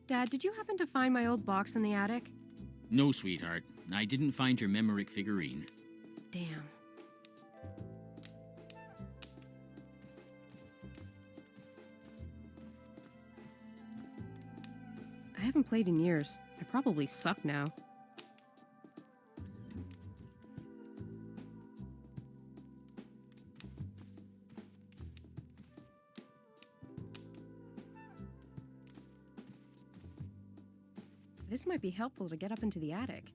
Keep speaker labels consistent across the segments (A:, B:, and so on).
A: Dad, did you happen to find my old box in the attic?
B: No, sweetheart. I didn't find your Memoric figurine.
A: Damn. I haven't played in years. I probably suck now. This might be helpful to get up into the attic.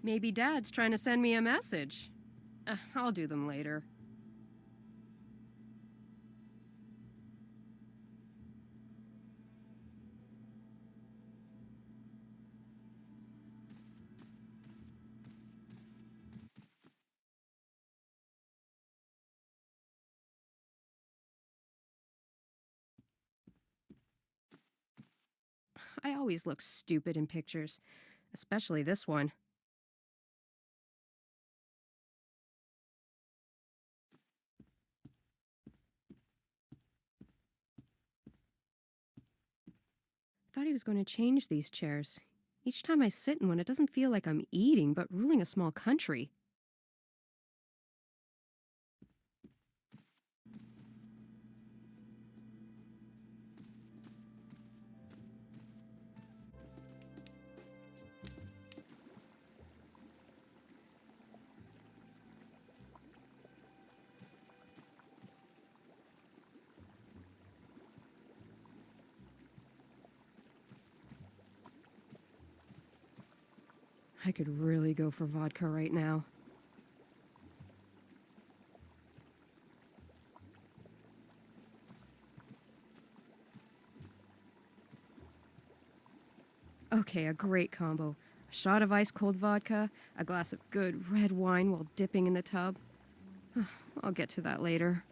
A: Maybe Dad's trying to send me a message. I'll do them later. I always look stupid in pictures, especially this one. I thought he was going to change these chairs. Each time I sit in one, it doesn't feel like I'm eating, but ruling a small country. I could really go for vodka right now. Okay, a great combo. A shot of ice-cold vodka, a glass of good red wine while dipping in the tub. I'll get to that later.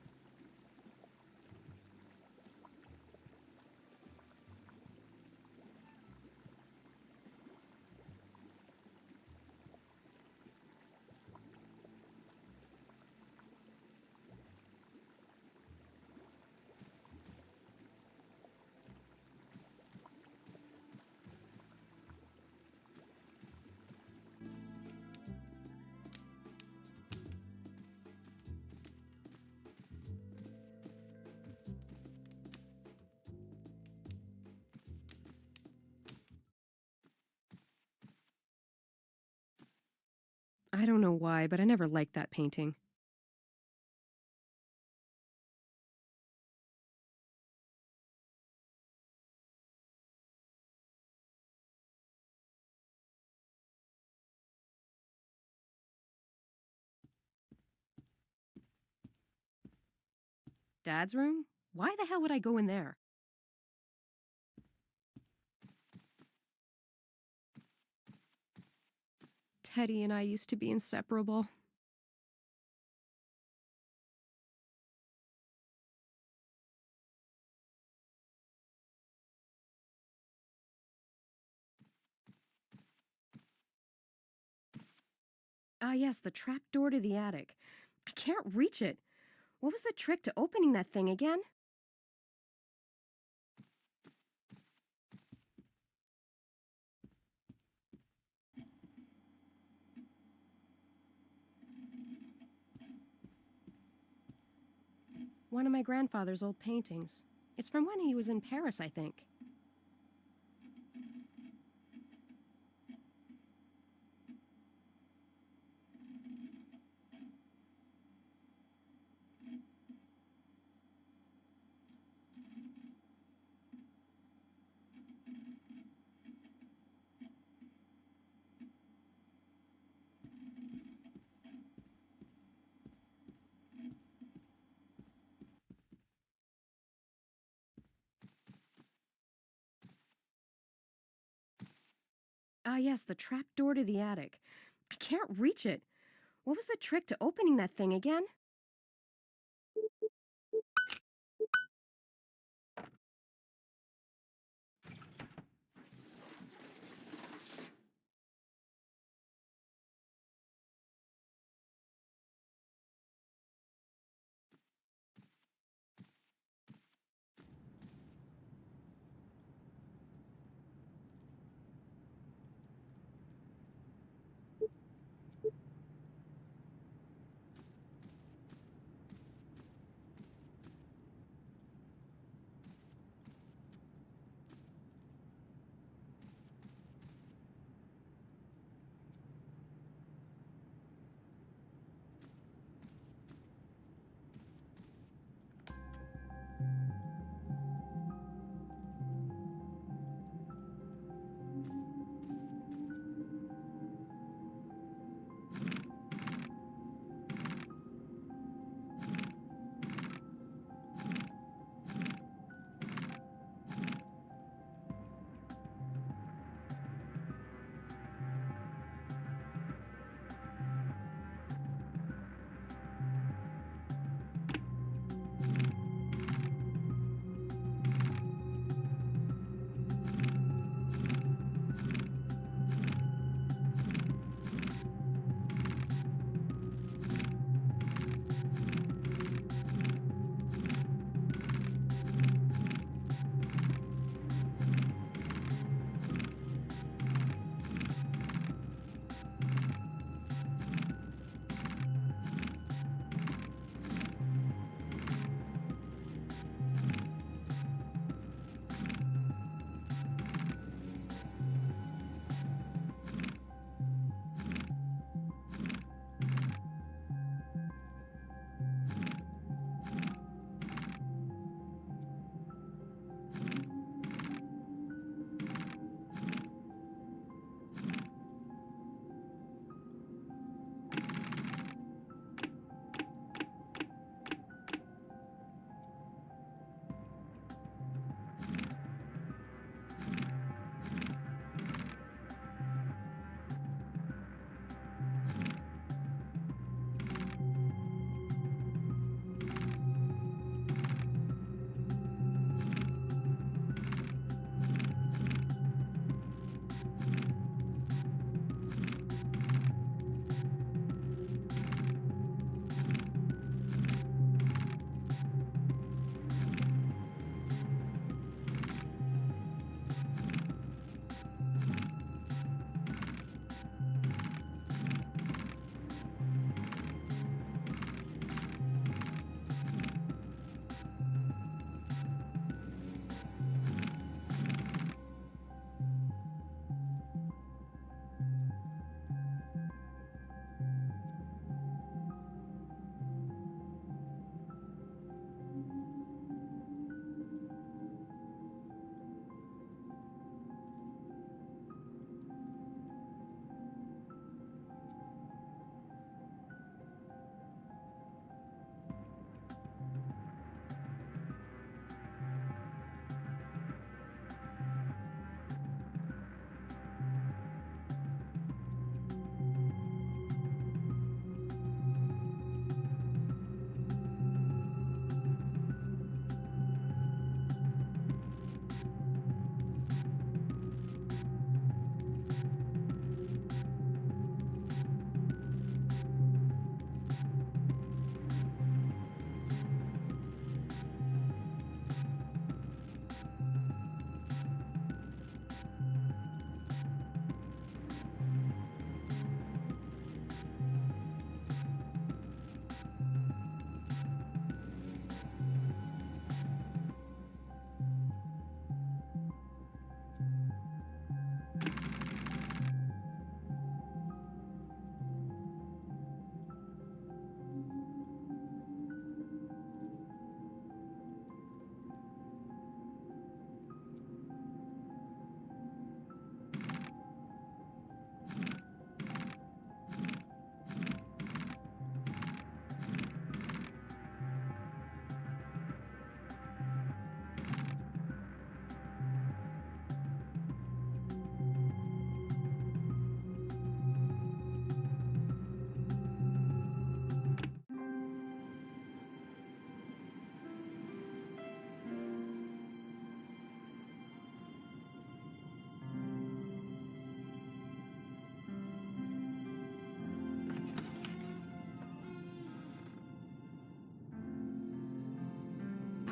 A: I don't know why, but I never liked that painting. Dad's room? Why the hell would I go in there? Teddy and I used to be inseparable. Ah, yes, the trap door to the attic. I can't reach it. What was the trick to opening that thing again? One of my grandfather's old paintings. It's from when he was in Paris, I think. Ah, yes, the trap door to the attic. I can't reach it. What was the trick to opening that thing again?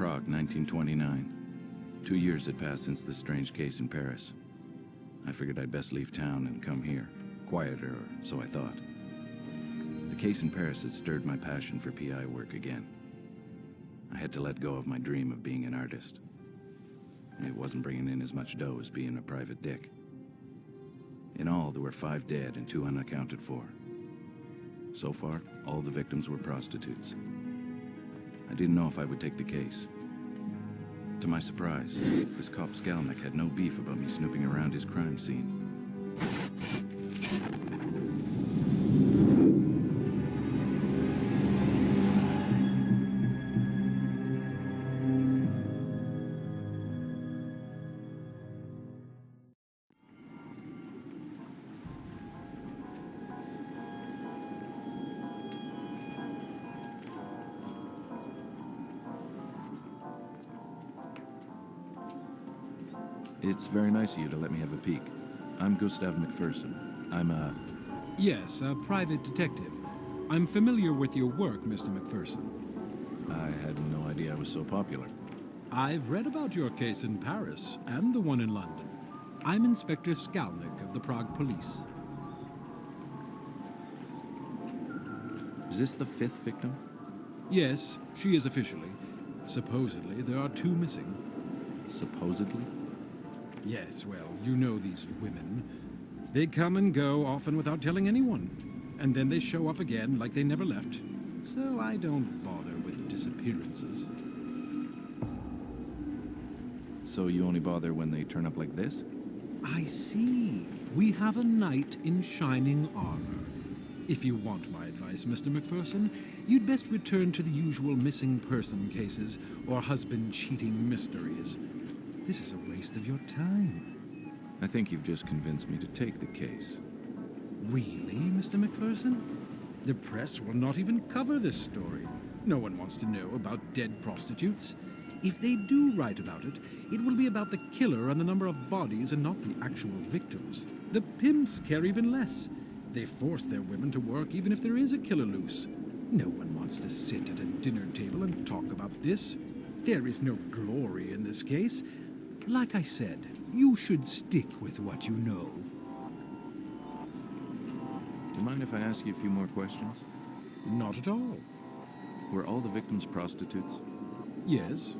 C: Prague, 1929. 2 years had passed since the strange case in Paris. I figured I'd best leave town and come here. Quieter, or so I thought. The case in Paris had stirred my passion for PI work again. I had to let go of my dream of being an artist. It wasn't bringing in as much dough as being a private dick. In all, there were 5 dead and 2 unaccounted for. So far, all the victims were prostitutes. I didn't know if I would take the case. To my surprise, this cop Skalnik had no beef about me snooping around his crime scene. It's very nice of you to let me have a peek. I'm Gustav McPherson. I'm a...
D: Yes, a private detective. I'm familiar with your work, Mr. McPherson.
C: I had no idea I was so popular.
D: I've read about your case in Paris and the one in London. I'm Inspector Skalnik of the Prague Police.
C: Is this the 5th victim?
D: Yes, she is officially. Supposedly, there are 2 missing.
C: Supposedly?
D: Yes, well, you know these women. They come and go, often without telling anyone. And then they show up again like they never left. So I don't bother with disappearances.
C: So you only bother when they turn up like this?
D: I see. We have a knight in shining armor. If you want my advice, Mr. McPherson, you'd best return to the usual missing person cases or husband cheating mysteries. This is a waste of your time.
C: I think you've just convinced me to take the case.
D: Really, Mr. McPherson? The press will not even cover this story. No one wants to know about dead prostitutes. If they do write about it, it will be about the killer and the number of bodies and not the actual victims. The pimps care even less. They force their women to work even if there is a killer loose. No one wants to sit at a dinner table and talk about this. There is no glory in this case. Like I said, you should stick with what you know.
C: Do you mind if I ask you a few more questions?
D: Not at all.
C: Were all the victims prostitutes?
D: Yes.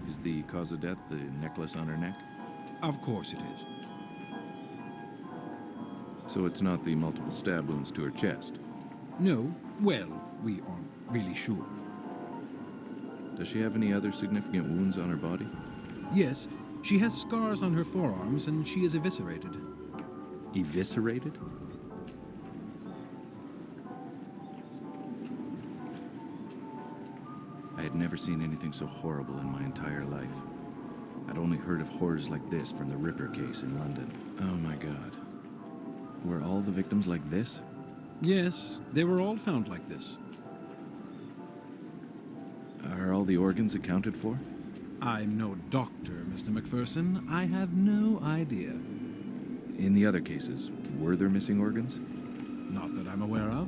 C: Is the cause of death the necklace on her neck?
D: Of course it is.
C: So it's not the multiple stab wounds to her chest?
D: No, well, we aren't really sure.
C: Does she have any other significant wounds on her body?
D: Yes, she has scars on her forearms and she is eviscerated.
C: Eviscerated? I had never seen anything so horrible in my entire life. I'd only heard of horrors like this from the Ripper case in London. Oh my God. Were all the victims like this?
D: Yes, they were all found like this.
C: Are all the organs accounted for?
D: I'm no doctor, Mr. McPherson. I have no idea.
C: In the other cases, were there missing organs?
D: Not that I'm aware of.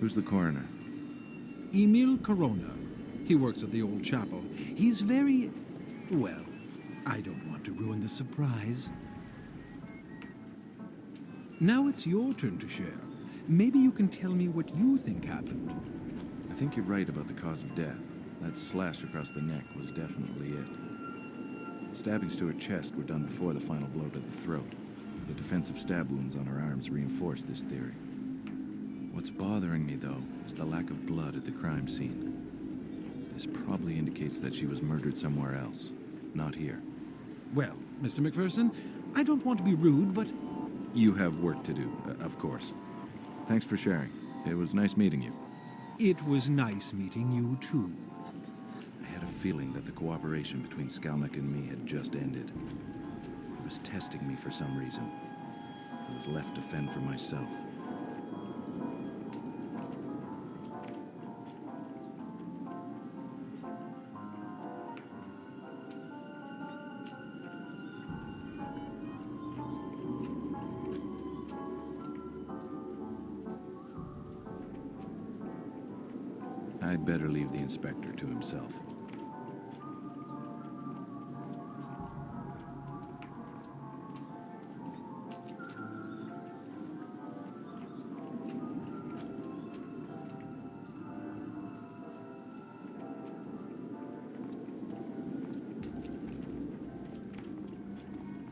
C: Who's the coroner?
D: Emil Corona. He works at the old chapel. He's very... well, I don't want to ruin the surprise. Now it's your turn to share. Maybe you can tell me what you think happened.
C: I think you're right about the cause of death. That slash across the neck was definitely it. Stabbings to her chest were done before the final blow to the throat. The defensive stab wounds on her arms reinforced this theory. What's bothering me, though, is the lack of blood at the crime scene. This probably indicates that she was murdered somewhere else, not here.
D: Well, Mr. McPherson, I don't want to be rude, but...
C: You have work to do, of course. Thanks for sharing. It was nice meeting you.
D: It was nice meeting you, too.
C: I had a feeling that the cooperation between Skalnik and me had just ended. He was testing me for some reason. I was left to fend for myself. You'd better leave the inspector to himself.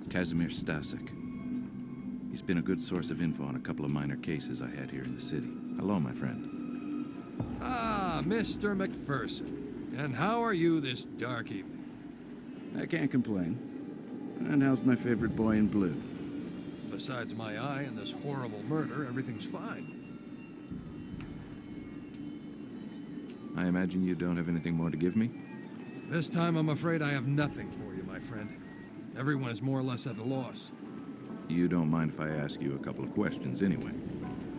C: Casimir Stasek. He's been a good source of info on a couple of minor cases I had here in the city. Hello, my friend.
E: Ah, Mr. McPherson. And how are you this dark evening?
C: I can't complain. And how's my favorite boy in blue?
E: Besides my eye and this horrible murder, everything's fine.
C: I imagine you don't have anything more to give me?
E: This time, I'm afraid I have nothing for you, my friend. Everyone is more or less at a loss.
C: You don't mind if I ask you a couple of questions anyway?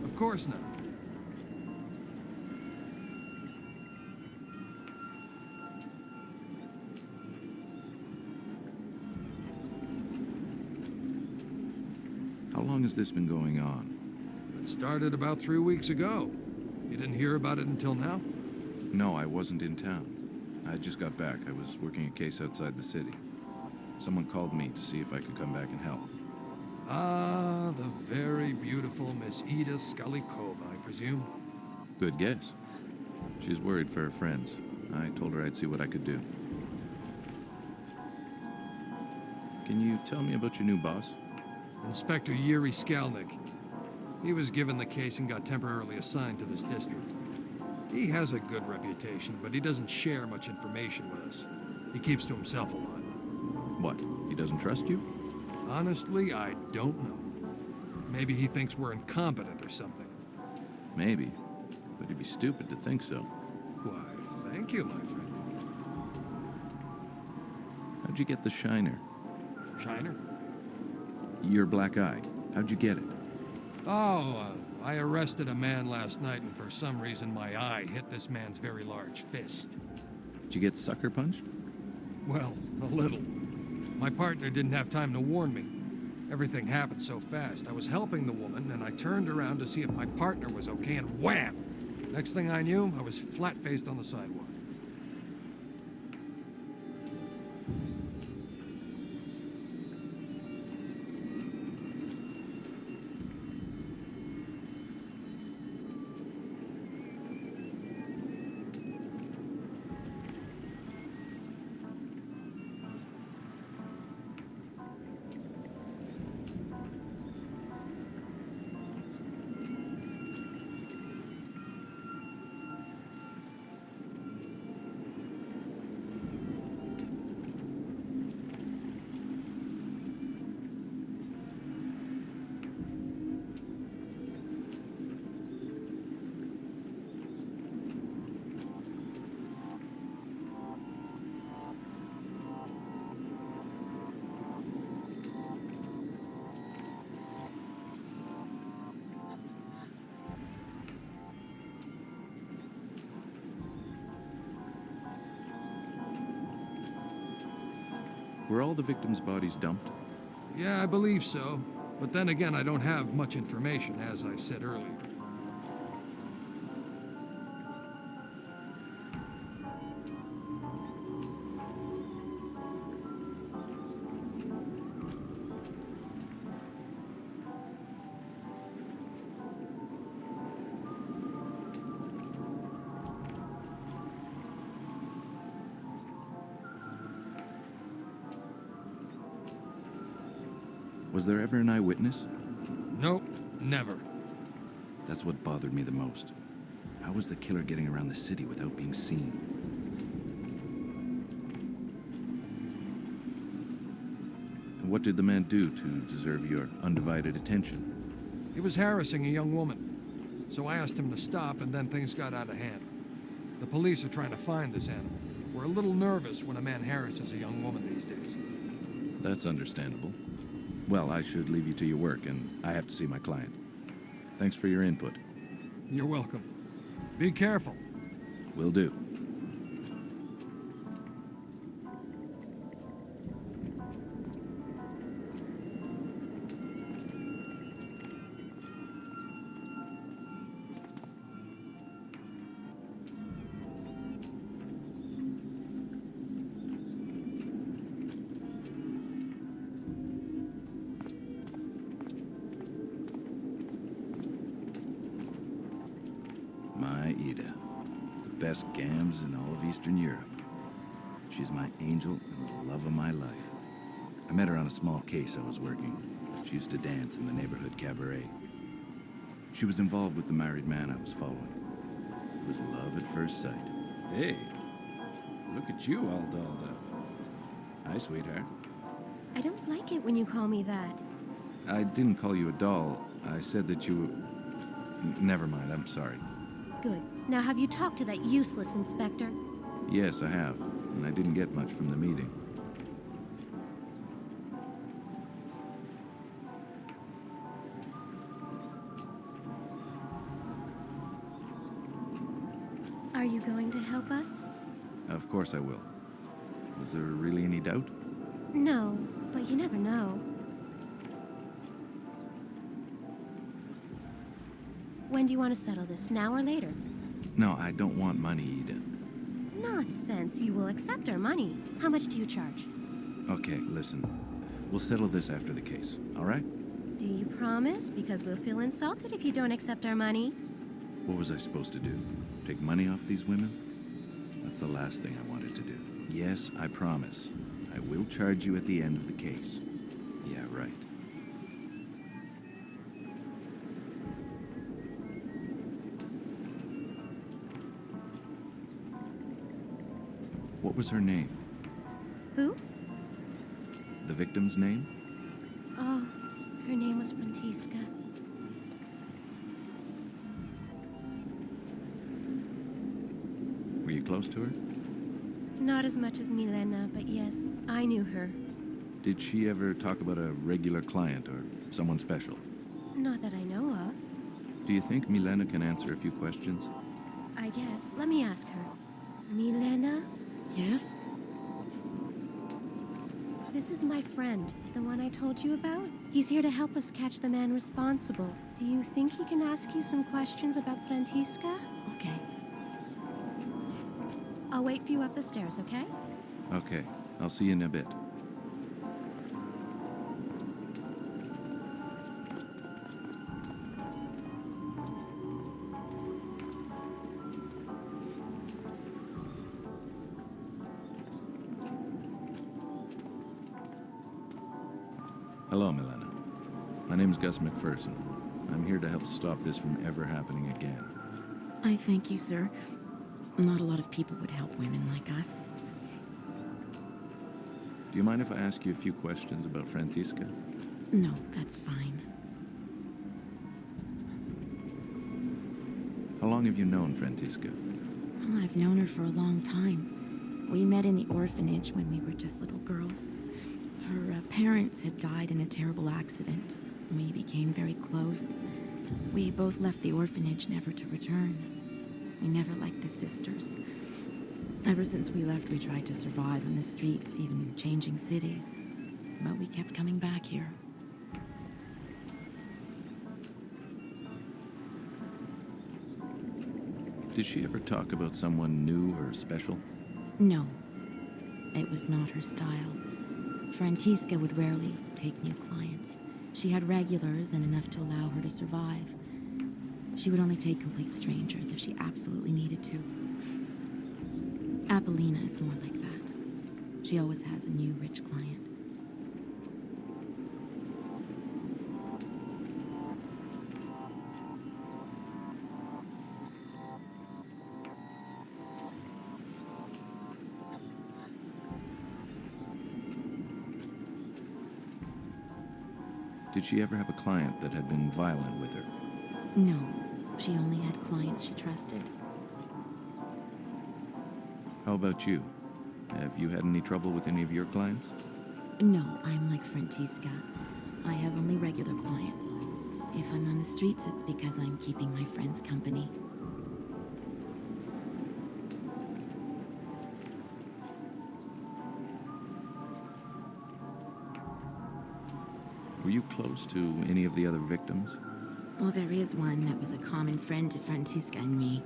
E: Of course not.
C: How long has this been going on?
E: It started about 3 weeks ago. You didn't hear about it until now?
C: No, I wasn't in town. I just got back. I was working a case outside the city. Someone called me to see if I could come back and help.
E: Ah, the very beautiful Miss Ida Skalikova, I presume.
C: Good guess. She's worried for her friends. I told her I'd see what I could do. Can you tell me about your new boss?
E: Inspector Yuri Skalnik. He was given the case and got temporarily assigned to this district. He has a good reputation, but he doesn't share much information with us. He keeps to himself a lot.
C: What? He doesn't trust you?
E: Honestly, I don't know. Maybe he thinks we're incompetent or something.
C: Maybe. But he'd be stupid to think so.
E: Why, thank you, my friend.
C: How'd you get the shiner?
E: Shiner?
C: Your black eye. How'd you get it?
E: Oh, I arrested a man last night, and for some reason my eye hit this man's very large fist.
C: Did you get sucker punched?
E: Well, a little. My partner didn't have time to warn me. Everything happened so fast. I was helping the woman, and I turned around to see if my partner was okay, and wham! Next thing I knew, I was flat-faced on the sidewalk.
C: Were all the victims' bodies dumped?
E: Yeah, I believe so. But then again, I don't have much information, as I said earlier.
C: Was there ever an eyewitness?
E: Nope, never.
C: That's what bothered me the most. How was the killer getting around the city without being seen? And what did the man do to deserve your undivided attention?
E: He was harassing a young woman. So I asked him to stop, and then things got out of hand. The police are trying to find this animal. We're a little nervous when a man harasses a young woman these days.
C: That's understandable. Well, I should leave you to your work, and I have to see my client. Thanks for your input.
E: You're welcome. Be careful.
C: Will do. best gams in all of Eastern Europe. She's my angel and the love of my life. I met her on a small case I was working. She used to dance in the neighborhood cabaret. She was involved with the married man I was following. It was love at first sight. Hey, look at you all dolled up. Hi, sweetheart.
A: I don't like it when you call me that.
C: I didn't call you a doll. I said that you... Never mind, I'm sorry.
A: Good. Now have you talked to that useless inspector?
C: Yes, I have, and I didn't get much from the meeting.
A: Are you going to help us?
C: Of course I will. Was there really any doubt?
A: No, but you never know. When do you want to settle this, now or later?
C: No, I don't want money, Ida.
A: Nonsense, you will accept our money. How much do you charge?
C: Okay, listen. We'll settle this after the case, all right?
A: Do you promise? Because we'll feel insulted if you don't accept our money.
C: What was I supposed to do? Take money off these women? That's the last thing I wanted to do. Yes, I promise. I will charge you at the end of the case. Yeah, right. What was her name?
A: Who?
C: The victim's name?
A: Oh, her name was Frantiska.
C: Were you close to her?
A: Not as much as Milena, but yes, I knew her.
C: Did she ever talk about a regular client or someone special?
A: Not that I know of.
C: Do you think Milena can answer a few questions?
A: I guess. Let me ask her. Milena?
F: Yes?
A: This is my friend, the one I told you about. He's here to help us catch the man responsible. Do you think he can ask you some questions about Frantiska?
F: Okay.
A: I'll wait for you up the stairs, okay?
C: Okay, I'll see you in a bit. Hello, Milena. My name's Gus McPherson. I'm here to help stop this from ever happening again.
F: I thank you, sir. Not a lot of people would help women like us.
C: Do you mind if I ask you a few questions about Frantiska?
F: No, that's fine.
C: How long have you known Frantiska?
F: Well, I've known her for a long time. We met in the orphanage when we were just little girls. Her parents had died in a terrible accident. We became very close. We both left the orphanage never to return. We never liked the sisters. Ever since we left, we tried to survive on the streets, even changing cities. But we kept coming back here.
C: Did she ever talk about someone new or special?
F: No, it was not her style. Frantiska would rarely take new clients. She had regulars and enough to allow her to survive. She would only take complete strangers if she absolutely needed to. Apollina is more like that. She always has a new rich client.
C: Did she ever have a client that had been violent with her?
F: No, she only had clients she trusted.
C: How about you? Have you had any trouble with any of your clients?
F: No, I'm like Frantiska. I have only regular clients. If I'm on the streets, it's because I'm keeping my friends company.
C: Were you close to any of the other victims?
F: Well, there is one that was a common friend to Frantiska and me.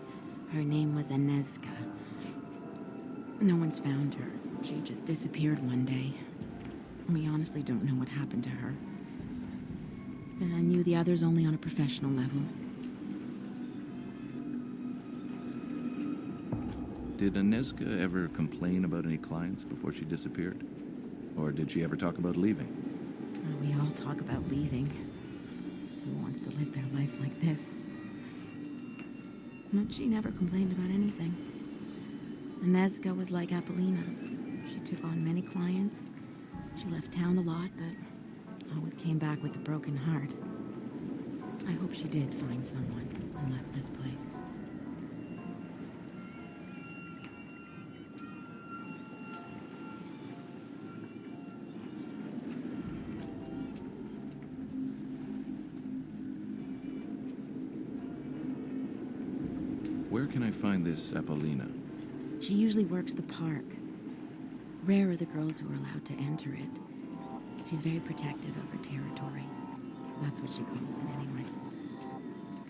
F: Her name was Agnieszka. No one's found her. She just disappeared one day. We honestly don't know what happened to her. And I knew the others only on a professional level.
C: Did Inezca ever complain about any clients before she disappeared? Or did she ever talk about leaving?
F: We all talk about leaving. Who wants to live their life like this? But she never complained about anything. Inezca was like Apollina. She took on many clients. She left town a lot, but always came back with a broken heart. I hope she did find someone and left this place.
C: Where can I find this Apollina?
F: She usually works the park. Rare are the girls who are allowed to enter it. She's very protective of her territory. That's what she calls it anyway.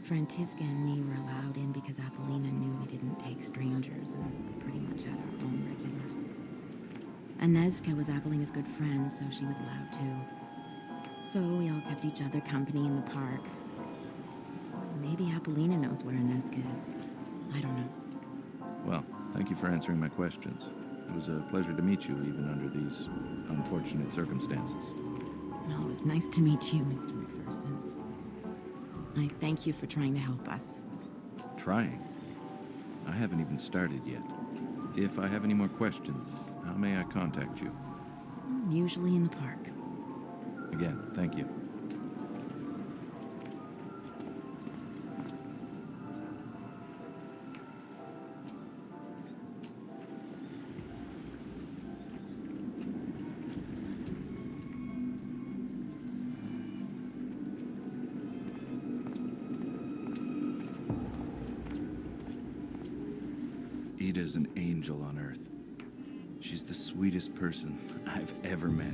F: Francisca and me were allowed in because Apollina knew we didn't take strangers and pretty much had our own regulars. Inezca was Apollina's good friend, so she was allowed too. So we all kept each other company in the park. Maybe Apollina knows where Inezca is. I don't know.
C: Well, thank you for answering my questions. It was a pleasure to meet you, even under these unfortunate circumstances.
F: Well, it was nice to meet you, Mr. McPherson. I thank you for trying to help us.
C: Trying? I haven't even started yet. If I have any more questions, how may I contact you?
F: Usually in the park.
C: Again, thank you. Ida's an angel on Earth. She's the sweetest person I've ever met.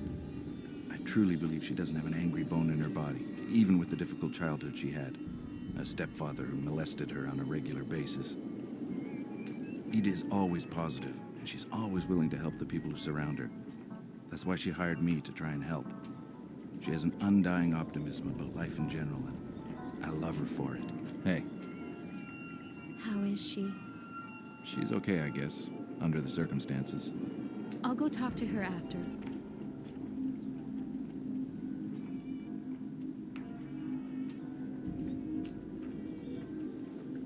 C: I truly believe she doesn't have an angry bone in her body, even with the difficult childhood she had. A stepfather who molested her on a regular basis. Ida is always positive, and she's always willing to help the people who surround her. That's why she hired me to try and help. She has an undying optimism about life in general, and I love her for it. Hey,
A: How is she?
C: she's okay, I guess, under the circumstances.
A: I'll go talk to her after.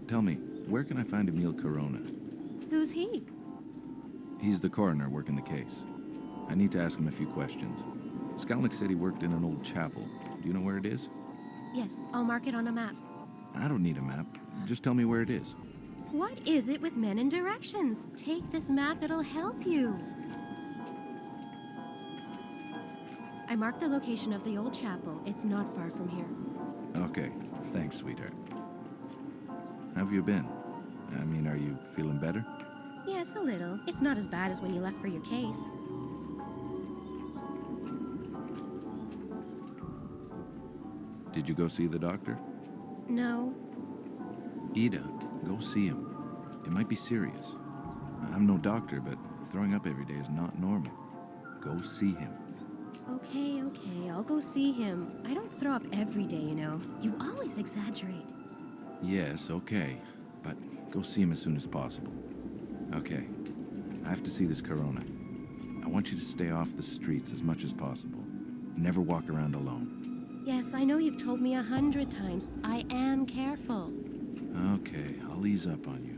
C: Tell me, where can I find Emil Corona?
A: Who's he?
C: He's the coroner working the case. I need to ask him a few questions. Skalnik said he worked in an old chapel. Do you know where it is?
A: Yes, I'll mark it on a map.
C: I don't need a map. Just tell me where it is.
A: What is it with men and directions? Take this map, it'll help you. I marked the location of the old chapel. It's not far from here.
C: Okay, thanks, sweetheart. How have you been? I mean, are you feeling better?
A: Yes, a little. It's not as bad as when you left for your case.
C: Did you go see the doctor?
A: No.
C: Ida, go see him. It might be serious. I'm no doctor, but throwing up every day is not normal. Go see him.
A: Okay, I'll go see him. I don't throw up every day, you know. You always exaggerate.
C: Yes, okay. But go see him as soon as possible. Okay. I have to see this Corona. I want you to stay off the streets as much as possible. Never walk around alone.
A: Yes, I know you've told me 100 times. I am careful.
C: Okay, I'll ease up on you.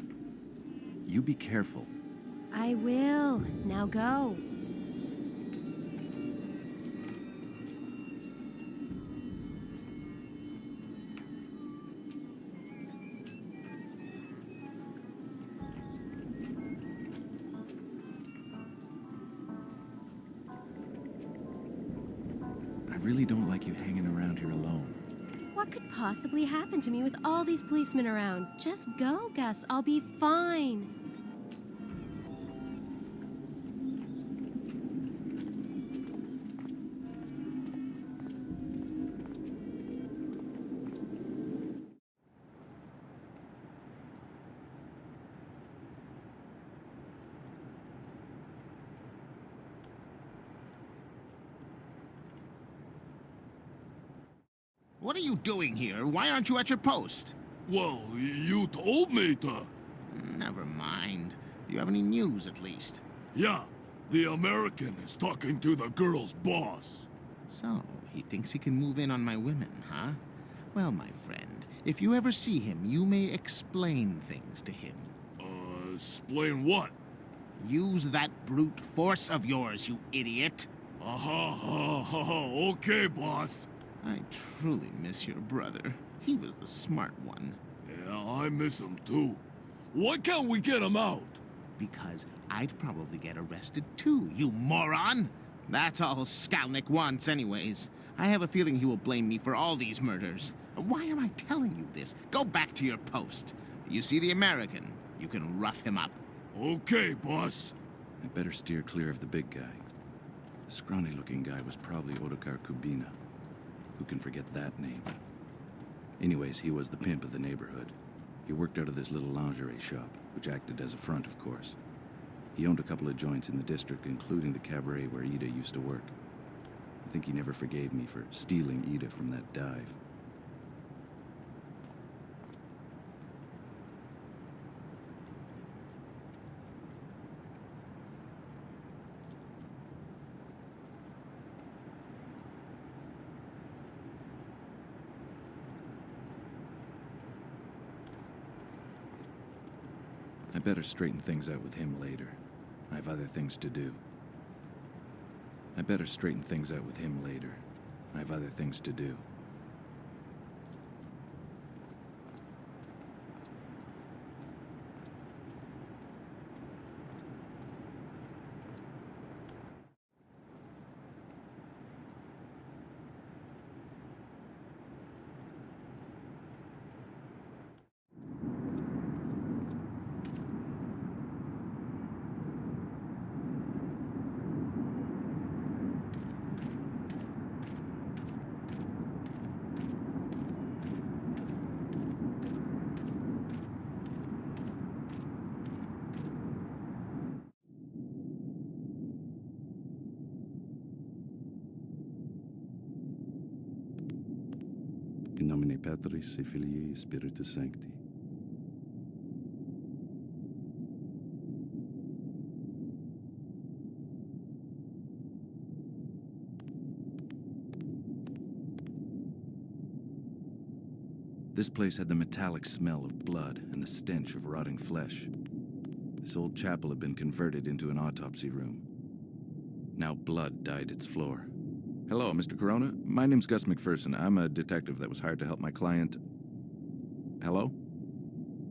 C: You be careful.
A: I will. Now go.
C: I really don't like you hanging around here alone.
A: What could possibly happen to me with all these policemen around? Just go, Gus. I'll be fine.
G: What are you doing here? Why aren't you at your post?
H: Well, you told me to.
G: Never mind. Do you have any news, at least?
H: Yeah, the American is talking to the girl's boss.
G: So, he thinks he can move in on my women, huh? Well, my friend, if you ever see him, you may explain things to him.
H: Explain what?
G: Use that brute force of yours, you idiot.
H: Okay, boss.
G: I truly miss your brother. He was the smart one.
H: Yeah, I miss him too. Why can't we get him out?
G: Because I'd probably get arrested too, you moron! That's all Skalnik wants anyways. I have a feeling he will blame me for all these murders. Why am I telling you this? Go back to your post. You see the American? You can rough him up.
H: Okay, boss.
C: I better steer clear of the big guy. The scrawny-looking guy was probably Ottokar Kubina. Who can forget that name? Anyways, he was the pimp of the neighborhood. He worked out of this little lingerie shop, which acted as a front, of course. He owned a couple of joints in the district, including the cabaret where Ida used to work. I think he never forgave me for stealing Ida from that dive. I better straighten things out with him later. I have other things to do. I better straighten things out with him later. I have other things to do. In nomine Patris et Filii et Spiritus Sancti. This place had the metallic smell of blood and the stench of rotting flesh. This old chapel had been converted into an autopsy room. Now blood dyed its floor. Hello, Mr. Corona. My name's Gus McPherson. I'm a detective that was hired to help my client... Hello?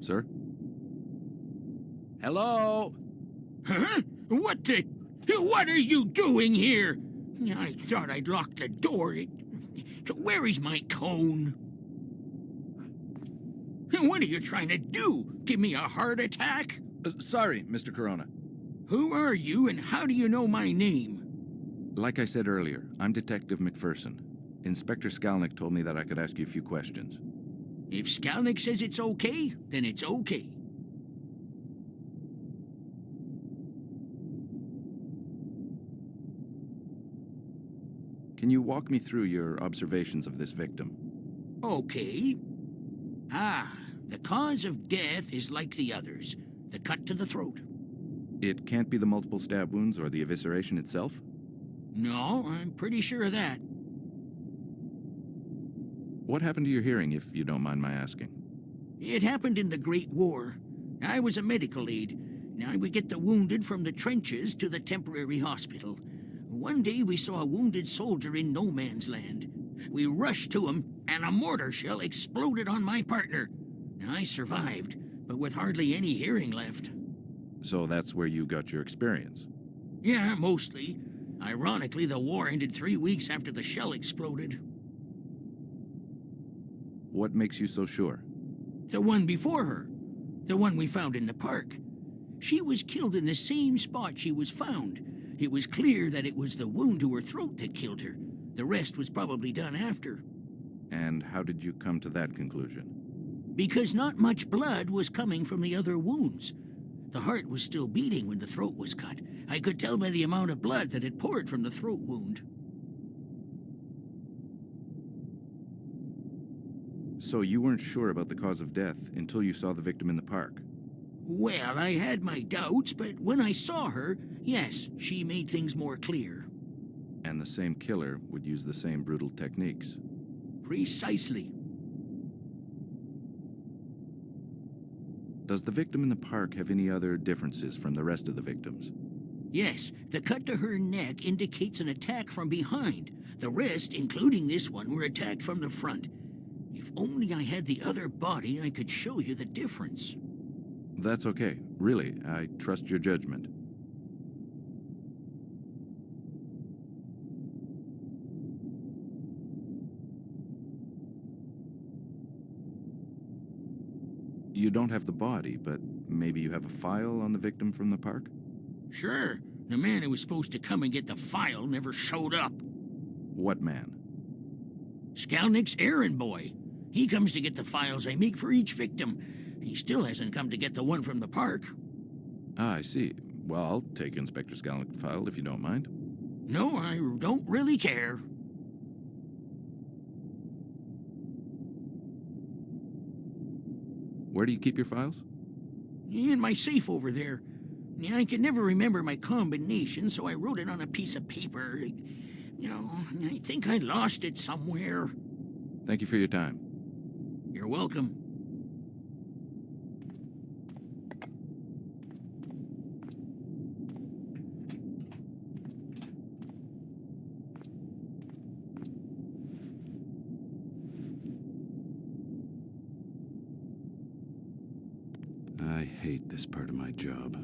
C: Sir? Hello?
B: Huh? What are you doing here? I thought I'd locked the door. Where is my cone? What are you trying to do? Give me a heart attack?
C: Sorry, Mr. Corona.
B: Who are you and how do you know my name?
C: Like I said earlier, I'm Detective McPherson. Inspector Skalnik told me that I could ask you a few questions.
B: If Skalnik says it's okay, then it's okay.
C: Can you walk me through your observations of this victim?
B: Okay. The cause of death is like the others. The cut to the throat.
C: It can't be the multiple stab wounds or the evisceration itself?
B: No, I'm pretty sure of that.
C: What happened to your hearing, if you don't mind my asking?
B: It happened in the Great War. I was a medical aide. Now we get the wounded from the trenches to the temporary hospital. One day we saw a wounded soldier in no man's land. We rushed to him, and a mortar shell exploded on my partner. I survived, but with hardly any hearing left.
C: So that's where you got your experience?
B: Yeah, mostly. Ironically, the war ended 3 weeks after the shell exploded.
C: What makes you so sure?
B: The one before her. The one we found in the park. She was killed in the same spot she was found. It was clear that it was the wound to her throat that killed her. The rest was probably done after.
C: And how did you come to that conclusion?
B: Because not much blood was coming from the other wounds. The heart was still beating when the throat was cut. I could tell by the amount of blood that had poured from the throat wound.
C: So you weren't sure about the cause of death until you saw the victim in the park?
B: Well, I had my doubts, but when I saw her, yes, she made things more clear.
C: And the same killer would use the same brutal techniques.
B: Precisely.
C: Does the victim in the park have any other differences from the rest of the victims?
B: Yes, the cut to her neck indicates an attack from behind. The rest, including this one, were attacked from the front. If only I had the other body, I could show you the difference.
C: That's okay. Really, I trust your judgment. You don't have the body, but maybe you have a file on the victim from the park?
B: Sure, the man who was supposed to come and get the file never showed up.
C: What man?
B: Skalnick's errand boy. He comes to get the files I make for each victim. He still hasn't come to get the one from the park.
C: Ah, I see. Well, I'll take Inspector Skalnick's file if you don't mind.
B: No, I don't really care.
C: Where do you keep your files?
B: In my safe over there. I can never remember my combination, so I wrote it on a piece of paper. I think I lost it somewhere.
C: Thank you for your time.
B: You're welcome.
C: I hate this part of my job.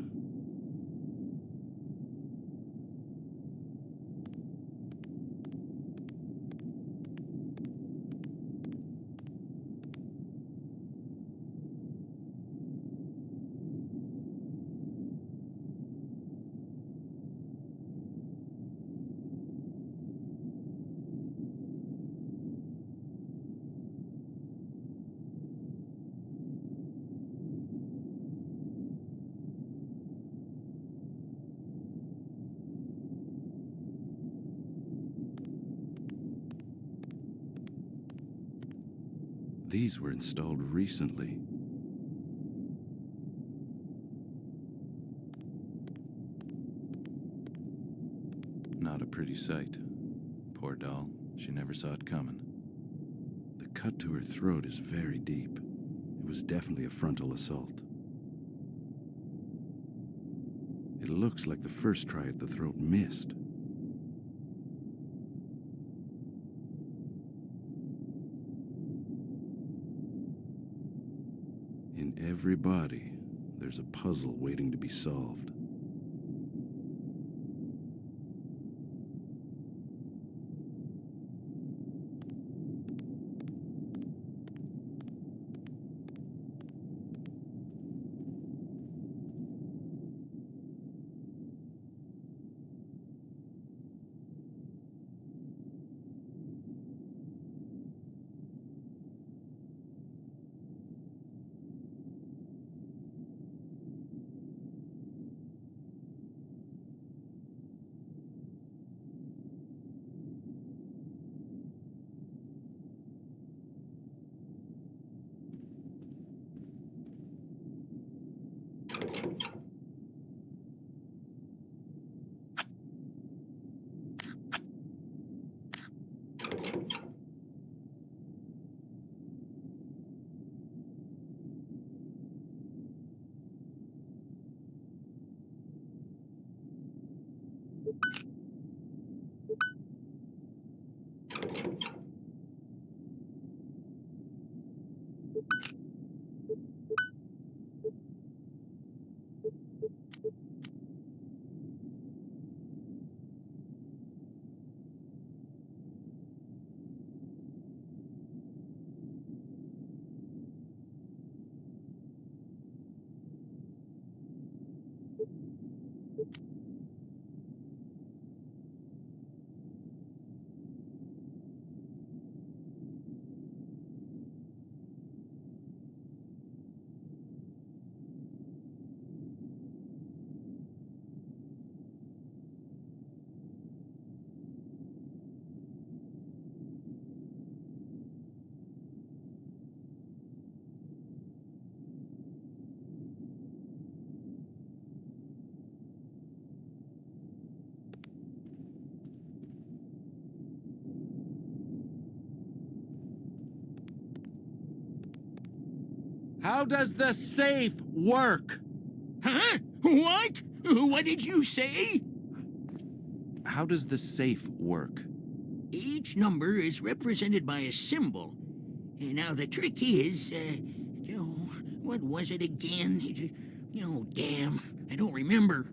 C: These were installed recently. Not a pretty sight. Poor doll. She never saw it coming. The cut to her throat is very deep. It was definitely a frontal assault. It looks like the first try at the throat missed. In every body, there's a puzzle waiting to be solved.
I: How does the safe work?
B: Huh? What? What did you say?
I: How does the safe work?
B: Each number is represented by a symbol. Now, the trick is, what was it again? Oh, damn. I don't remember.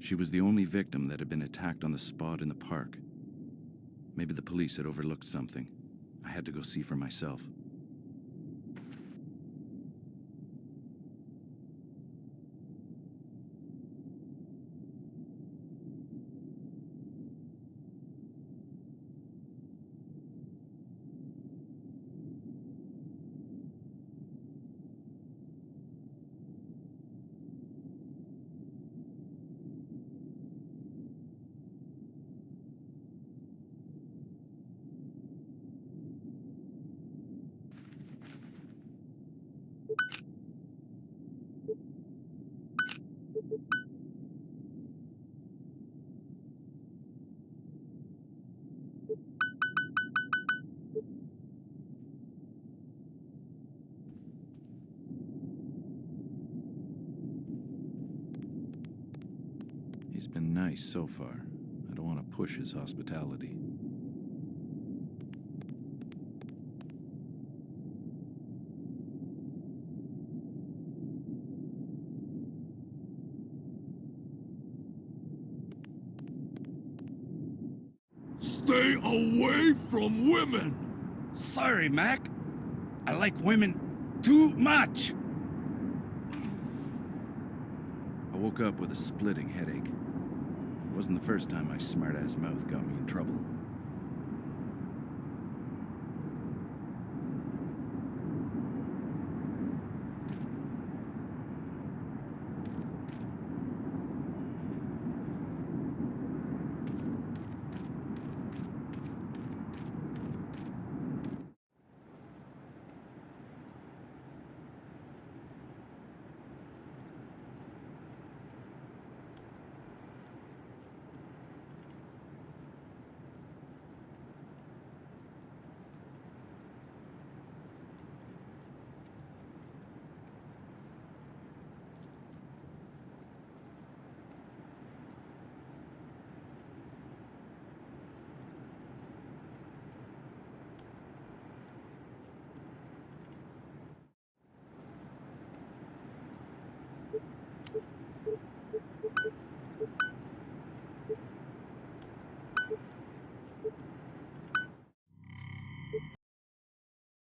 C: She was the only victim that had been attacked on the spot in the park. Maybe the police had overlooked something. I had to go see for myself. He's been nice so far. I don't want to push his hospitality.
H: Stay away from women!
J: Sorry, Mac. I like women too much.
C: I woke up with a splitting headache. It wasn't the first time my smart-ass mouth got me in trouble.